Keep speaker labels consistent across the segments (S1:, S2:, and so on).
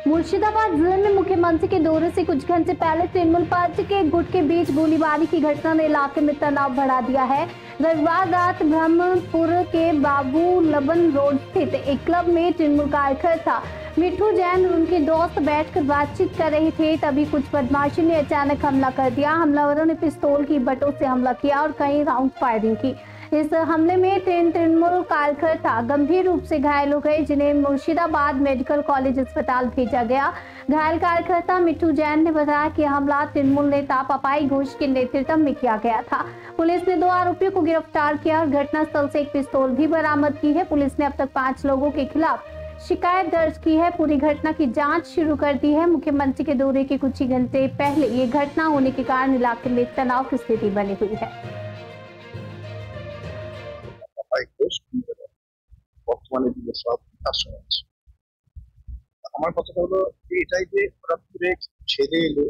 S1: मुर्शिदाबाद जिले में मुख्यमंत्री के दौरे से कुछ घंटे पहले तृणमूल पार्टी के गुट के बीच गोलीबारी की घटना ने इलाके में तनाव बढ़ा दिया है। रविवार रात ब्रह्मपुर के बाबू लबन रोड स्थित एक क्लब में तृणमूल कार्यकर्ता मिठू जैन और उनके दोस्त बैठकर बातचीत कर रहे थे, तभी कुछ बदमाशों ने अचानक हमला कर दिया। हमलावरों ने पिस्तौल की बटों से हमला किया और कई राउंड फायरिंग की। इस हमले में तृणमूल कार्यकर्ता गंभीर रूप से घायल हो गए, जिन्हें मुर्शिदाबाद मेडिकल कॉलेज अस्पताल भेजा गया। घायल कार्यकर्ता मिठू जैन ने बताया कि हमला तृणमूल नेता पपाई घोष के नेतृत्व में किया गया था। पुलिस ने 2 आरोपियों को गिरफ्तार किया और घटनास्थल से एक पिस्तौल भी बरामद की है। पुलिस ने अब तक 5 लोगों के खिलाफ शिकायत दर्ज की है। पूरी घटना की जांच शुरू कर दी है। मुख्यमंत्री के दौरे के कुछ ही घंटे पहले ये घटना होने के कारण इलाके में तनाव की स्थिति बनी हुई है।
S2: বর্তমানে সব আসলে আমার কথাটা হলো এটাই যে হঠাৎ করে ছেলে এলো,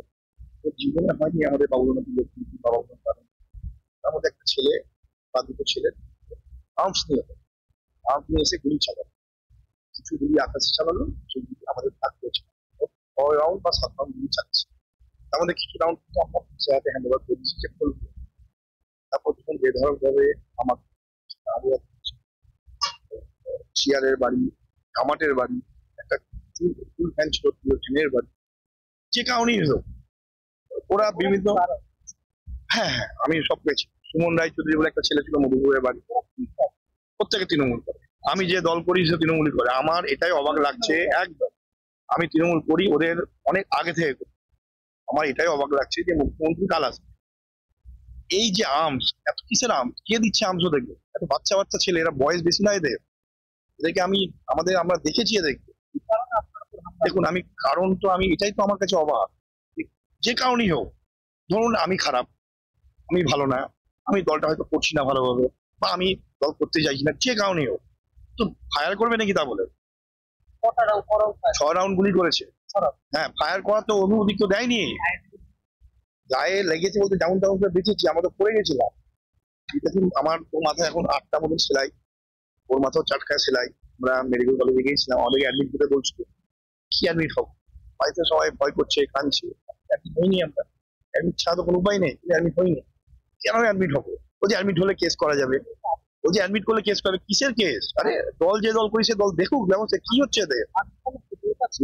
S2: ওর জীবনে হয়নি আমাদের বাবুলনাথ লক্ষ্মী বাবা কারণ তার মধ্যে একটা ছেলে বা দুটো ছেলে আর্মস নিয়ে এসে গুলি চালালো, কিছু গুলি আকাশে চালালো, কিছু গুলি আমাদের থাকতে 6 রাউন্ড বা 7 রাউন্ড গুলি চালাচ্ছে। তার মধ্যে কিছু রাউন্ড আমরা হাতে হ্যান্ড ওভার করে দিচ্ছি, চেক করবো। তারপর যখন বেধড়ক ভাবে আমার চেয়ারের বাড়ি, কামাটের বাড়ি, একটা ফুল ফ্যান ছিল ট্রেনের বাড়ি, যে কারণেই হোক ওরা বিভিন্ন হ্যাঁ আমি সব পেয়েছি। সুমন রায়চৌধুরী বলে একটা ছেলে ছিল মধুপুরের বাড়ি, প্রত্যেকে তৃণমূল করে। আমি যে দল করি সে তৃণমূলই করে। আমার এটাই অবাক লাগছে, একদম আমি তৃণমূল করি ওদের অনেক আগে থেকে করি। আমার এটাই অবাক লাগছে যে মুখ্যমন্ত্রী কাল আসবে, এই যে আর্মস, এত কিসের আর্মস, কে দিচ্ছে আর্মস ওদেরকে? এত বাচ্চা বাচ্চা ছেলে, এরা বয়স বেশি না এদের। এদেরকে আমরা দেখেছি এদেরকে। দেখুন আমি কারণ তো আমি এটাই তো আমার কাছে অবাক, যে কারণেই হোক, ধরুন আমি খারাপ, আমি ভালো না, আমি দলটা হয়তো করছি না ভালোভাবে, বা আমি দল করতে চাইছি না, যে কারণেই হোক, তো ফায়ার করবে নাকি? তা বলে 6 রাউন্ড গুলি করেছে। হ্যাঁ, ফায়ার করার তো অনুমতি তো দেয়নি। গায়ে লেগেছে বলতে যেমন তেমন করে বেঁচেছি, আমরা তো পড়ে গেছিলাম। দেখুন আমার তো মাথায় এখন 8টা মতন সেলাই, ওর মাথাও 4খানা সেলাই। আমরা মেডিকেল কলেজে গিয়েছিলাম, আমাদেরকে অ্যাডমিট করতে বলছিল। কি অ্যাডমিট হবো? বাড়িতে সবাই ভয় করছে, কাঁদছে। অ্যাডমিট হয়নি, আমরা অ্যাডমিট ছাড়া তো কোনো উপায় নেই। অ্যাডমিট হয়নি, কেন অ্যাডমিট হবো? ও যে অ্যাডমিট হলে কেস করা যাবে, ও যে অ্যাডমিট করলে কেস করবে, কিসের কেস? আরে দল যে দল করি সে দল দেখুক ব্যবস্থা কি হচ্ছে এদের।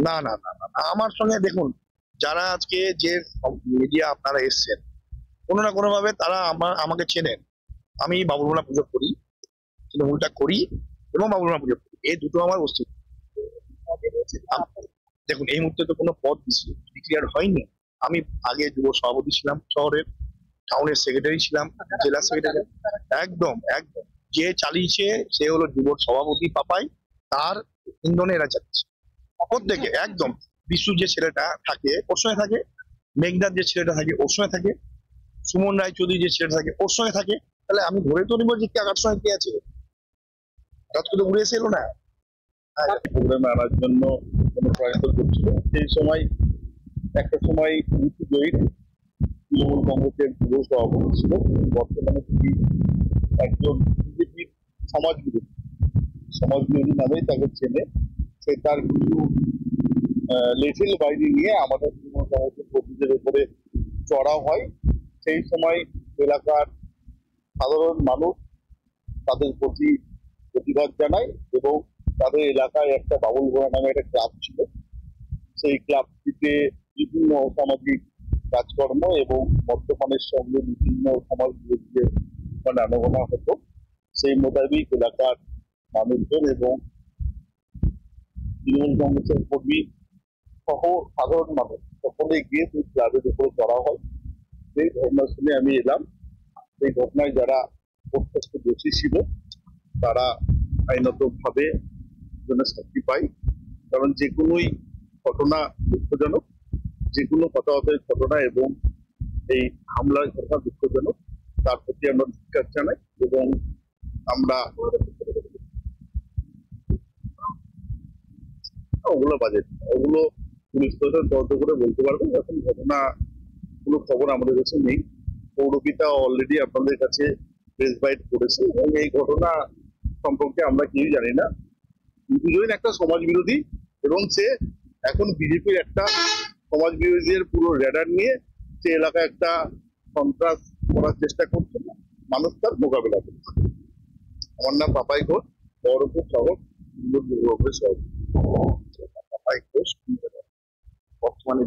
S2: না না না না, আমার সঙ্গে দেখুন যারা আজকে যে মিডিয়া আপনারা এসছেন, কোনো না কোনো ভাবে তারা আমাকে চেনেন। আমি বাবুলমোনা পুজো করি, তৃণমূলটা করি এবং বাবুলমোনা পুজো করি, এই দুটো আমার অস্তিত্ব। দেখুন এই মুহূর্তে তো কোনো পদ ডিক্লেয়ার হয়নি। আমি আগে যুব সভাপতি ছিলাম, শহরের টাউনের সেক্রেটারি ছিলাম, জেলা সেক্রেটারি। একদম একদম যে চালিয়েছে সে হলো যুব সভাপতি পাপাই, তার ইন্ধনে এরা চালিয়েছে প্রত্যেকে। একদম বিশু যে ছেলেটা থাকে ওর সঙ্গে থাকে, মেঘনাথ যে ছেলেটা থাকে ওর সঙ্গে থাকে, সুমন রায়চৌধুরী যে ছেলেটা থাকে ওর সঙ্গে থাকে। তাহলে আমি ধরে তো নিব যে কার সঙ্গে কে আছে, হঠাৎ করে উড়ে এসে এলো না। প্রোগ্রামে আনার জন্য কোনো প্রয়াস করছিল, সেই সময় একটা সময় মিঠু জয়ীর তৃণমূল কংগ্রেসের যুব সভাপতি ছিল, বর্তমানে তিনি একজন বিজেপির সমাজবিরোধী নামেই তাকে চেনে। সে তার কিছু লেভেল বাইরে নিয়ে আমাদের তৃণমূল কংগ্রেসের কর্মীদের উপরে চড়াও হয়। সেই সময় এলাকার সাধারণ মানুষ তাদের প্রতি প্রতিবাদ জানায় এবং তাদের এলাকায় একটা বাবুলগোড়া নামে একটা ক্লাব ছিল, সেই ক্লাবটিতে বিভিন্ন অসামাজিক কাজকর্ম এবং মদ্যপানের সঙ্গে বিভিন্ন সমাজ বিরোধীদের আনাগোনা হতো। সেই মোতাবেক এলাকার মানুষজন এবং তৃণমূল কংগ্রেসের কর্মী সহ সাধারণ মানুষ সকলে গিয়ে সেই ক্লাবের উপরে চড়া হয়। সেই ঘটনা শুনে আমি এলাম। সেই ঘটনায় যারা প্রত্যক্ষ দোষী ছিল তারা আইনত ভাবে শাস্তি পায়, কারণ যে কোনোই ঘটনা দুঃখজনক, যে কোনো হতাহতের ঘটনা এবং এই হামলার ঘটনা দুঃখজনক, তার প্রতি আমরা ধিক্কার জানাই এবং আমরা ওগুলো বাজে, ওগুলো পুলিশ প্রশাসন তদন্ত করে বলতে পারবে। এখন ঘটনা কোনো খবর আমাদের কাছে নেই। পৌরপিতা অলরেডি আপনাদের কাছে প্রেস বাইট করেছে এবং এই ঘটনা সম্পর্কে আমরা কেউই জানি না। মিঠু জৈন একটা সমাজ বিরোধী এবং সে এখন বিজেপির একটা সমাজ বিরোধীদের পুরো র্যাডার নিয়ে সে এলাকায় একটা সন্ত্রাস করার চেষ্টা করছে, মানুষ তার মোকাবেলা করছে। আমার নাম পাপাই ঘোষ, বহরমপুর শহর শহর পাপাই ঘোষ বর্তমানে